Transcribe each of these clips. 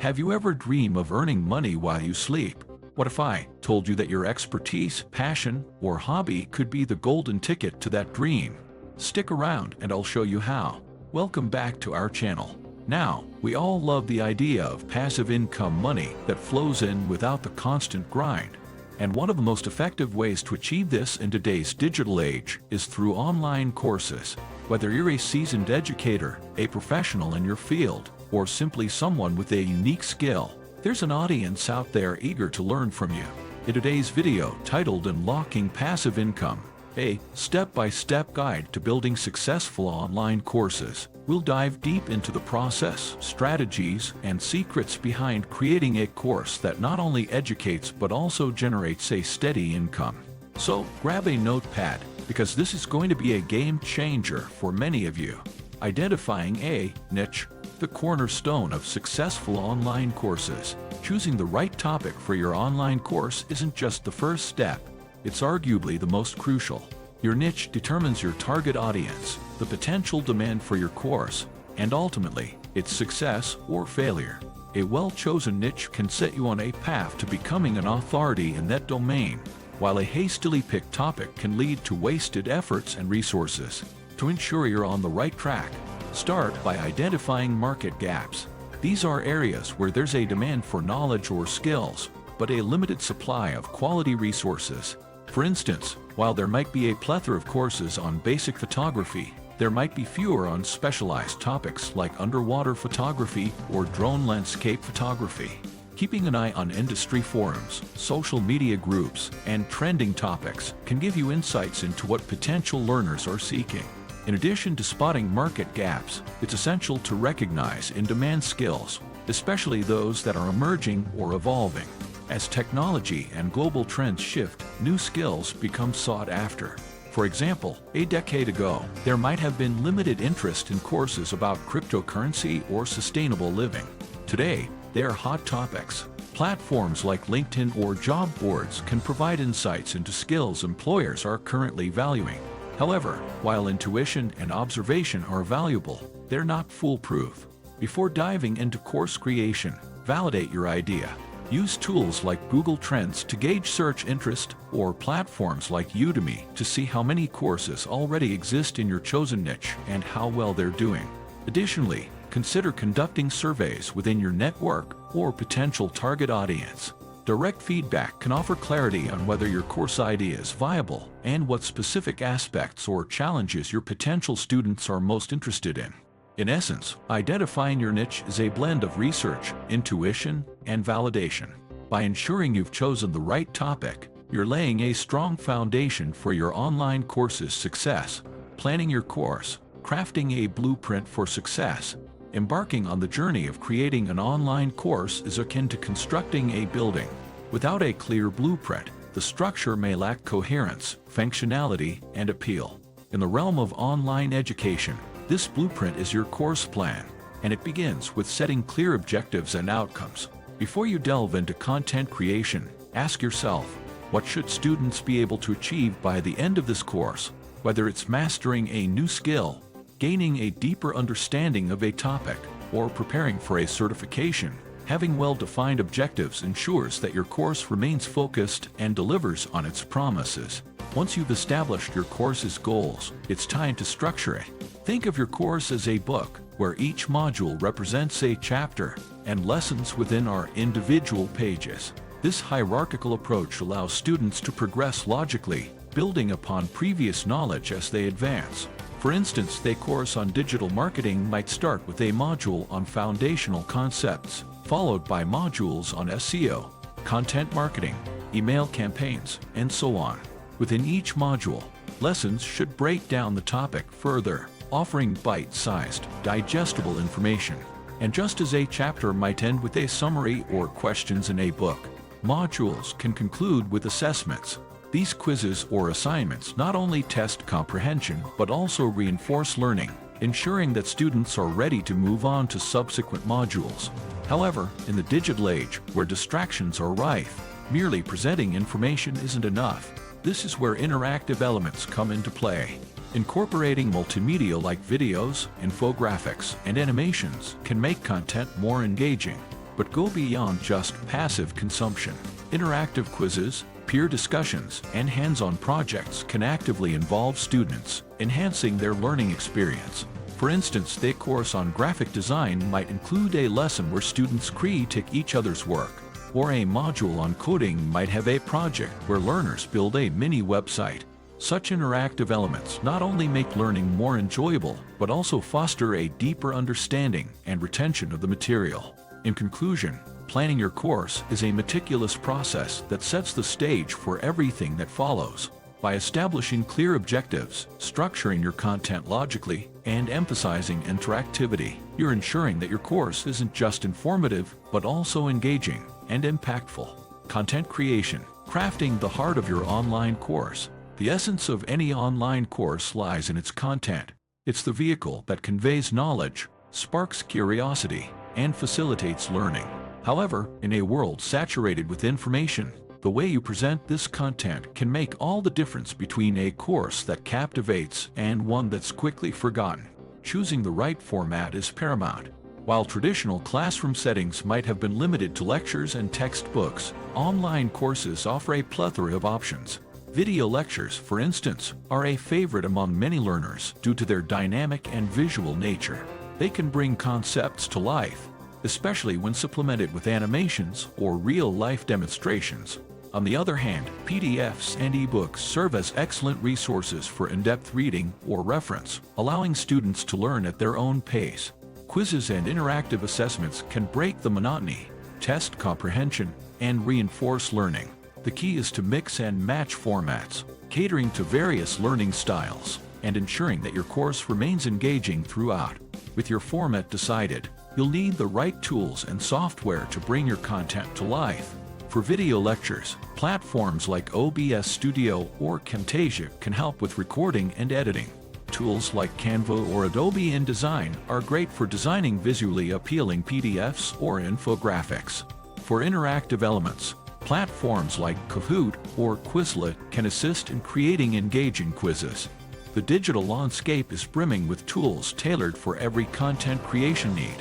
Have you ever dreamed of earning money while you sleep? What if I told you that your expertise, passion, or hobby could be the golden ticket to that dream? Stick around and I'll show you how. Welcome back to our channel. Now, we all love the idea of passive income money that flows in without the constant grind. And one of the most effective ways to achieve this in today's digital age is through online courses. Whether you're a seasoned educator, a professional in your field, or simply someone with a unique skill, there's an audience out there eager to learn from you. In today's video titled Unlocking Passive Income, a step-by-step guide to building successful online courses, we'll dive deep into the process, strategies, and secrets behind creating a course that not only educates but also generates a steady income. So grab a notepad, because this is going to be a game changer for many of you. Identifying a niche, the cornerstone of successful online courses. Choosing the right topic for your online course isn't just the first step, it's arguably the most crucial. Your niche determines your target audience, the potential demand for your course, and ultimately, its success or failure. A well-chosen niche can set you on a path to becoming an authority in that domain, while a hastily picked topic can lead to wasted efforts and resources. To ensure you're on the right track, start by identifying market gaps. These are areas where there's a demand for knowledge or skills, but a limited supply of quality resources. For instance, while there might be a plethora of courses on basic photography, there might be fewer on specialized topics like underwater photography or drone landscape photography. Keeping an eye on industry forums, social media groups, and trending topics can give you insights into what potential learners are seeking. In addition to spotting market gaps, it's essential to recognize in-demand skills, especially those that are emerging or evolving. As technology and global trends shift, new skills become sought after. For example, a decade ago, there might have been limited interest in courses about cryptocurrency or sustainable living. Today, they are hot topics. Platforms like LinkedIn or job boards can provide insights into skills employers are currently valuing. However, while intuition and observation are valuable, they're not foolproof. Before diving into course creation, validate your idea. Use tools like Google Trends to gauge search interest, or platforms like Udemy to see how many courses already exist in your chosen niche and how well they're doing. Additionally, consider conducting surveys within your network or potential target audience. Direct feedback can offer clarity on whether your course idea is viable and what specific aspects or challenges your potential students are most interested in. In essence, identifying your niche is a blend of research, intuition, and validation. By ensuring you've chosen the right topic, you're laying a strong foundation for your online course's success. Planning your course, crafting a blueprint for success. Embarking on the journey of creating an online course is akin to constructing a building. Without a clear blueprint, the structure may lack coherence, functionality, and appeal. In the realm of online education, this blueprint is your course plan, and it begins with setting clear objectives and outcomes. Before you delve into content creation, ask yourself, what should students be able to achieve by the end of this course? Whether it's mastering a new skill, gaining a deeper understanding of a topic, or preparing for a certification, having well-defined objectives ensures that your course remains focused and delivers on its promises. Once you've established your course's goals, it's time to structure it. Think of your course as a book, where each module represents a chapter, and lessons within are individual pages. This hierarchical approach allows students to progress logically, building upon previous knowledge as they advance. For instance, a course on digital marketing might start with a module on foundational concepts, followed by modules on SEO, content marketing, email campaigns, and so on. Within each module, lessons should break down the topic further, offering bite-sized, digestible information. And just as a chapter might end with a summary or questions in a book, modules can conclude with assessments. These quizzes or assignments not only test comprehension but also reinforce learning, ensuring that students are ready to move on to subsequent modules. However, in the digital age, where distractions are rife, merely presenting information isn't enough. This is where interactive elements come into play. Incorporating multimedia like videos, infographics, and animations can make content more engaging. but go beyond just passive consumption. Interactive quizzes, peer discussions, and hands-on projects can actively involve students, enhancing their learning experience. For instance, a course on graphic design might include a lesson where students critique each other's work, or a module on coding might have a project where learners build a mini website. Such interactive elements not only make learning more enjoyable, but also foster a deeper understanding and retention of the material. In conclusion, planning your course is a meticulous process that sets the stage for everything that follows. By establishing clear objectives, structuring your content logically, and emphasizing interactivity, you're ensuring that your course isn't just informative, but also engaging and impactful. Content creation, crafting the heart of your online course. The essence of any online course lies in its content. It's the vehicle that conveys knowledge, sparks curiosity, and facilitates learning. However, in a world saturated with information, the way you present this content can make all the difference between a course that captivates and one that's quickly forgotten. Choosing the right format is paramount. While traditional classroom settings might have been limited to lectures and textbooks, online courses offer a plethora of options. Video lectures, for instance, are a favorite among many learners due to their dynamic and visual nature. They can bring concepts to life, especially when supplemented with animations or real-life demonstrations. On the other hand, PDFs and ebooks serve as excellent resources for in-depth reading or reference, allowing students to learn at their own pace. Quizzes and interactive assessments can break the monotony, test comprehension, and reinforce learning. The key is to mix and match formats, catering to various learning styles, and ensuring that your course remains engaging throughout. With your format decided, you'll need the right tools and software to bring your content to life. For video lectures, platforms like OBS Studio or Camtasia can help with recording and editing. Tools like Canva or Adobe InDesign are great for designing visually appealing PDFs or infographics. For interactive elements, platforms like Kahoot or Quizlet can assist in creating engaging quizzes. The digital landscape is brimming with tools tailored for every content creation need.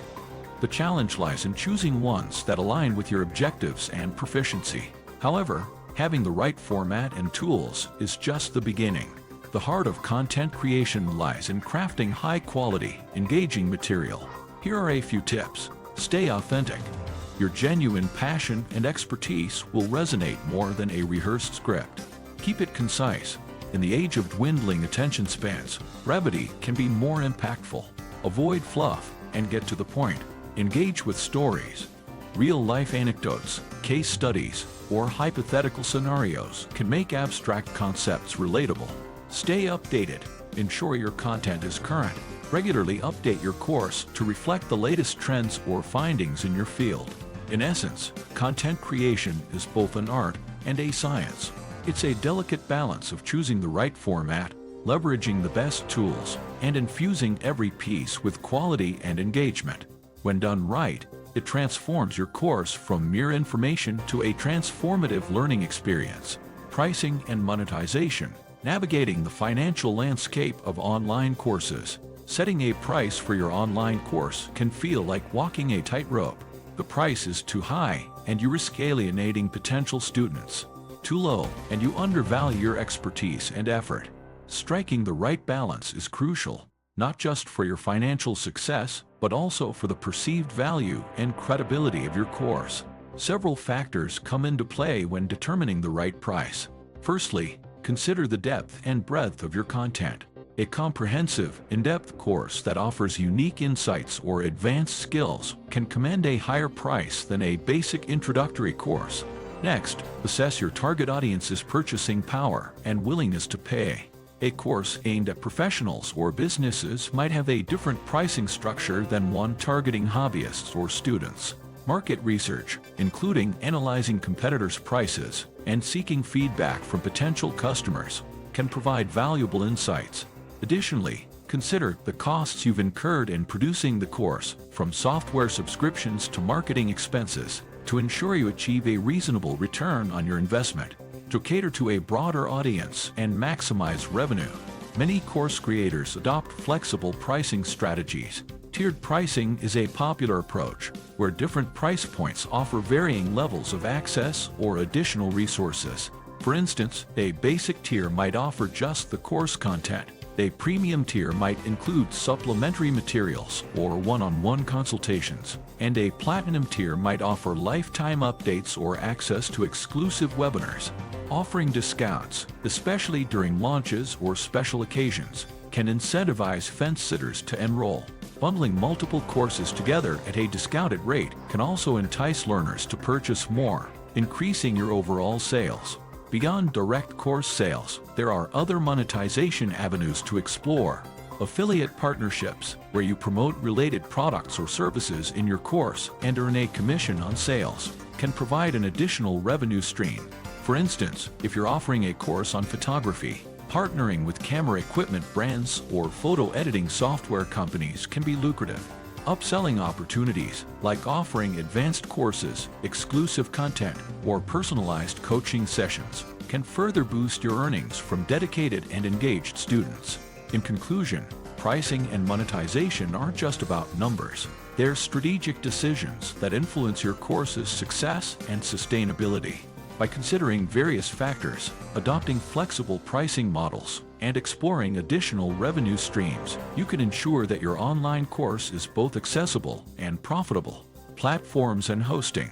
The challenge lies in choosing ones that align with your objectives and proficiency. However, having the right format and tools is just the beginning. The heart of content creation lies in crafting high-quality, engaging material. Here are a few tips. Stay authentic. Your genuine passion and expertise will resonate more than a rehearsed script. Keep it concise. In the age of dwindling attention spans, brevity can be more impactful. Avoid fluff and get to the point. Engage with stories. Real-life anecdotes, case studies, or hypothetical scenarios can make abstract concepts relatable. Stay updated. Ensure your content is current. Regularly update your course to reflect the latest trends or findings in your field. In essence, content creation is both an art and a science. It's a delicate balance of choosing the right format, leveraging the best tools, and infusing every piece with quality and engagement. When done right, it transforms your course from mere information to a transformative learning experience. Pricing and monetization. Navigating the financial landscape of online courses. Setting a price for your online course can feel like walking a tightrope. The price is too high, and you risk alienating potential students. Too low, and you undervalue your expertise and effort. Striking the right balance is crucial, not just for your financial success, but also for the perceived value and credibility of your course. Several factors come into play when determining the right price. Firstly, consider the depth and breadth of your content. A comprehensive, in-depth course that offers unique insights or advanced skills can command a higher price than a basic introductory course. Next, assess your target audience's purchasing power and willingness to pay. A course aimed at professionals or businesses might have a different pricing structure than one targeting hobbyists or students. Market research, including analyzing competitors' prices and seeking feedback from potential customers, can provide valuable insights. Additionally, consider the costs you've incurred in producing the course, from software subscriptions to marketing expenses, to ensure you achieve a reasonable return on your investment. To cater to a broader audience and maximize revenue, many course creators adopt flexible pricing strategies. Tiered pricing is a popular approach, where different price points offer varying levels of access or additional resources. For instance, a basic tier might offer just the course content. A premium tier might include supplementary materials or one-on-one consultations, and a platinum tier might offer lifetime updates or access to exclusive webinars. Offering discounts, especially during launches or special occasions, can incentivize fence-sitters to enroll. Bundling multiple courses together at a discounted rate can also entice learners to purchase more, increasing your overall sales. Beyond direct course sales, there are other monetization avenues to explore. Affiliate partnerships, where you promote related products or services in your course and earn a commission on sales, can provide an additional revenue stream. For instance, if you're offering a course on photography, partnering with camera equipment brands or photo editing software companies can be lucrative. Upselling opportunities, like offering advanced courses, exclusive content, or personalized coaching sessions, can further boost your earnings from dedicated and engaged students. In conclusion, pricing and monetization aren't just about numbers. They're strategic decisions that influence your course's success and sustainability. By considering various factors, adopting flexible pricing models, and exploring additional revenue streams, you can ensure that your online course is both accessible and profitable. Platforms and hosting.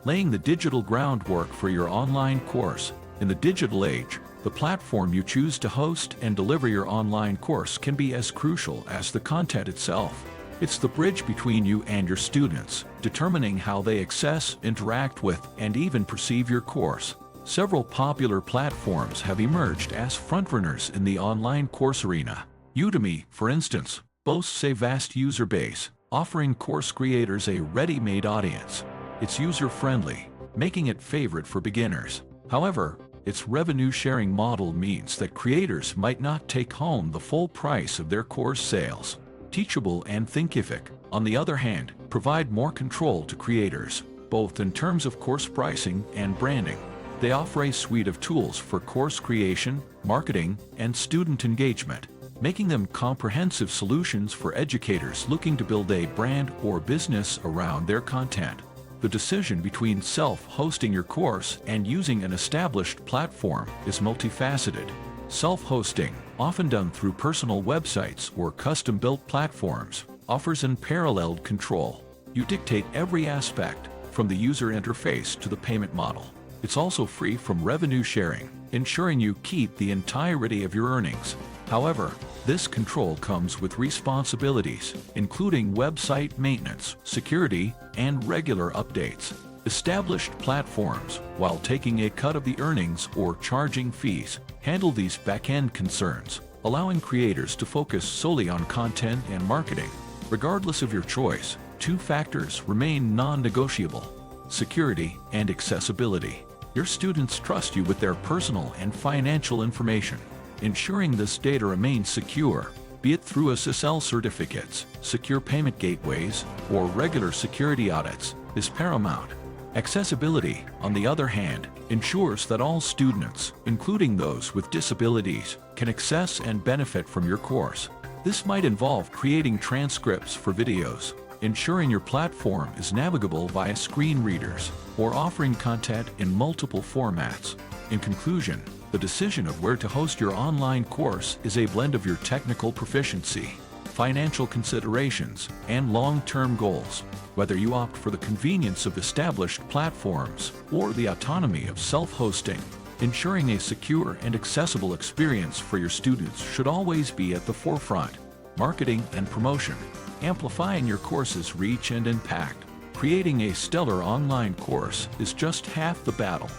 Laying the digital groundwork for your online course. In the digital age, the platform you choose to host and deliver your online course can be as crucial as the content itself. It's the bridge between you and your students, determining how they access, interact with, and even perceive your course. Several popular platforms have emerged as frontrunners in the online course arena. Udemy, for instance, boasts a vast user base, offering course creators a ready-made audience. It's user-friendly, making it favorite for beginners. However, its revenue-sharing model means that creators might not take home the full price of their course sales. Teachable and Thinkific, on the other hand, provide more control to creators, both in terms of course pricing and branding. They offer a suite of tools for course creation, marketing, and student engagement, making them comprehensive solutions for educators looking to build a brand or business around their content. The decision between self-hosting your course and using an established platform is multifaceted. Self-hosting, often done through personal websites or custom-built platforms, offers unparalleled control. You dictate every aspect, from the user interface to the payment model. It's also free from revenue sharing, ensuring you keep the entirety of your earnings. However, this control comes with responsibilities, including website maintenance, security, and regular updates. Established platforms, while taking a cut of the earnings or charging fees, handle these back-end concerns, allowing creators to focus solely on content and marketing. Regardless of your choice, two factors remain non-negotiable: security and accessibility. Your students trust you with their personal and financial information. Ensuring this data remains secure, be it through SSL certificates, secure payment gateways, or regular security audits, is paramount. Accessibility, on the other hand, ensures that all students, including those with disabilities, can access and benefit from your course. This might involve creating transcripts for videos, ensuring your platform is navigable via screen readers, or offering content in multiple formats. In conclusion, the decision of where to host your online course is a blend of your technical proficiency, financial considerations, and long-term goals. Whether you opt for the convenience of established platforms or the autonomy of self-hosting, ensuring a secure and accessible experience for your students should always be at the forefront. Marketing and promotion. Amplifying your course's reach and impact. Creating a stellar online course is just half the battle.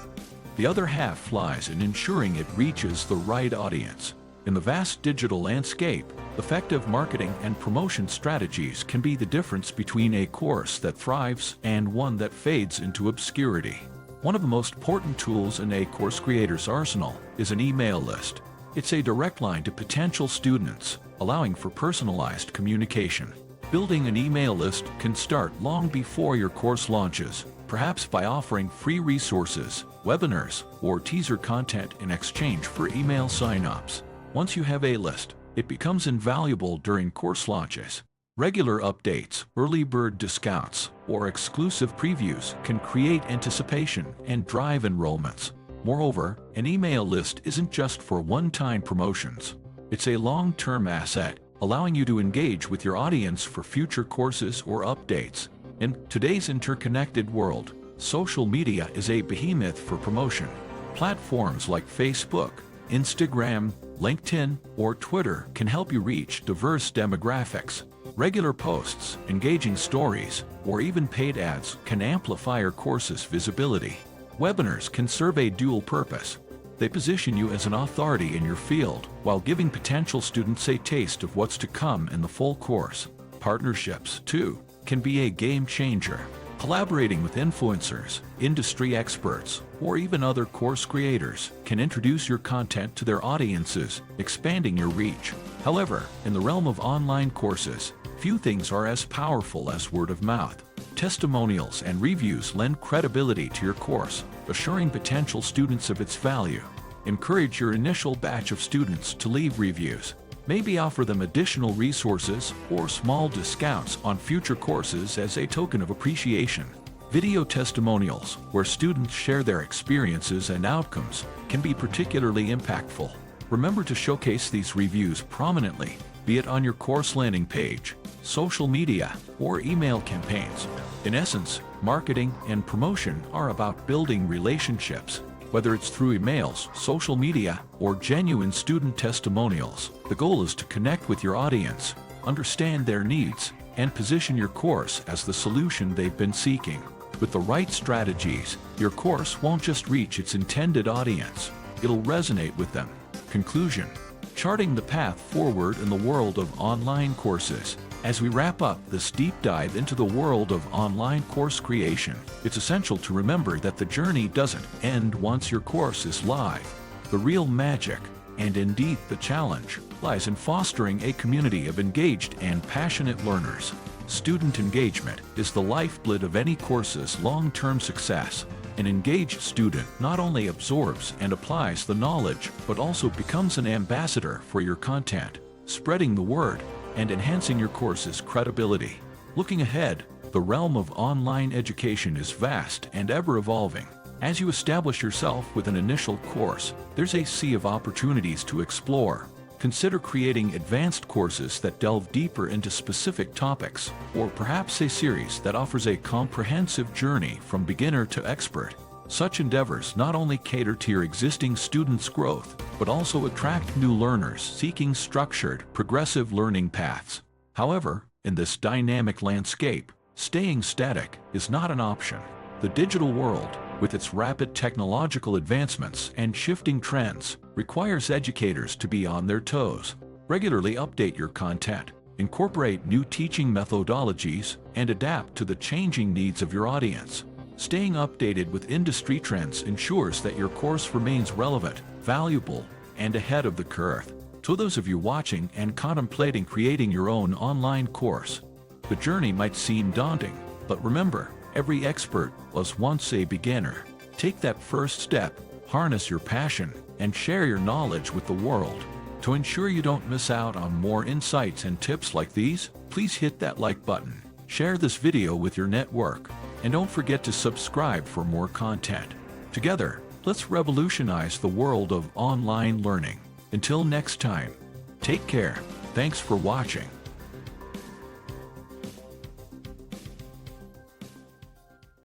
The other half lies in ensuring it reaches the right audience. In the vast digital landscape, effective marketing and promotion strategies can be the difference between a course that thrives and one that fades into obscurity. One of the most important tools in a course creator's arsenal is an email list. It's a direct line to potential students, allowing for personalized communication. Building an email list can start long before your course launches, perhaps by offering free resources, webinars, or teaser content in exchange for email sign-ups. Once you have a list, it becomes invaluable during course launches. Regular updates, early bird discounts, or exclusive previews can create anticipation and drive enrollments. Moreover, an email list isn't just for one-time promotions. It's a long-term asset, allowing you to engage with your audience for future courses or updates. In today's interconnected world, social media is a behemoth for promotion. Platforms like Facebook, Instagram, LinkedIn, or Twitter can help you reach diverse demographics. Regular posts, engaging stories, or even paid ads can amplify your course's visibility. Webinars can serve a dual purpose. They position you as an authority in your field while giving potential students a taste of what's to come in the full course. Partnerships, too, can be a game changer. Collaborating with influencers, industry experts, or even other course creators can introduce your content to their audiences, expanding your reach. However, in the realm of online courses, few things are as powerful as word of mouth. Testimonials and reviews lend credibility to your course, assuring potential students of its value. Encourage your initial batch of students to leave reviews. Maybe offer them additional resources or small discounts on future courses as a token of appreciation. Video testimonials, where students share their experiences and outcomes, can be particularly impactful. Remember to showcase these reviews prominently, be it on your course landing page, social media, or email campaigns. In essence, marketing and promotion are about building relationships. Whether it's through emails, social media, or genuine student testimonials, the goal is to connect with your audience, understand their needs, and position your course as the solution they've been seeking. With the right strategies, your course won't just reach its intended audience, it'll resonate with them. Conclusion: charting the path forward in the world of online courses. As we wrap up this deep dive into the world of online course creation, it's essential to remember that the journey doesn't end once your course is live. The real magic, and indeed the challenge, lies in fostering a community of engaged and passionate learners. Student engagement is the lifeblood of any course's long-term success. An engaged student not only absorbs and applies the knowledge, but also becomes an ambassador for your content, spreading the word and enhancing your course's credibility. Looking ahead, the realm of online education is vast and ever-evolving. As you establish yourself with an initial course, there's a sea of opportunities to explore. Consider creating advanced courses that delve deeper into specific topics, or perhaps a series that offers a comprehensive journey from beginner to expert. Such endeavors not only cater to your existing students' growth, but also attract new learners seeking structured, progressive learning paths. However, in this dynamic landscape, staying static is not an option. The digital world, with its rapid technological advancements and shifting trends, requires educators to be on their toes. Regularly update your content, incorporate new teaching methodologies, and adapt to the changing needs of your audience. Staying updated with industry trends ensures that your course remains relevant, valuable, and ahead of the curve. To those of you watching and contemplating creating your own online course, the journey might seem daunting, but remember, every expert was once a beginner. Take that first step, harness your passion, and share your knowledge with the world. To ensure you don't miss out on more insights and tips like these, please hit that like button, share this video with your network, and don't forget to subscribe for more content. Together, let's revolutionize the world of online learning. Until next time, take care. Thanks for watching.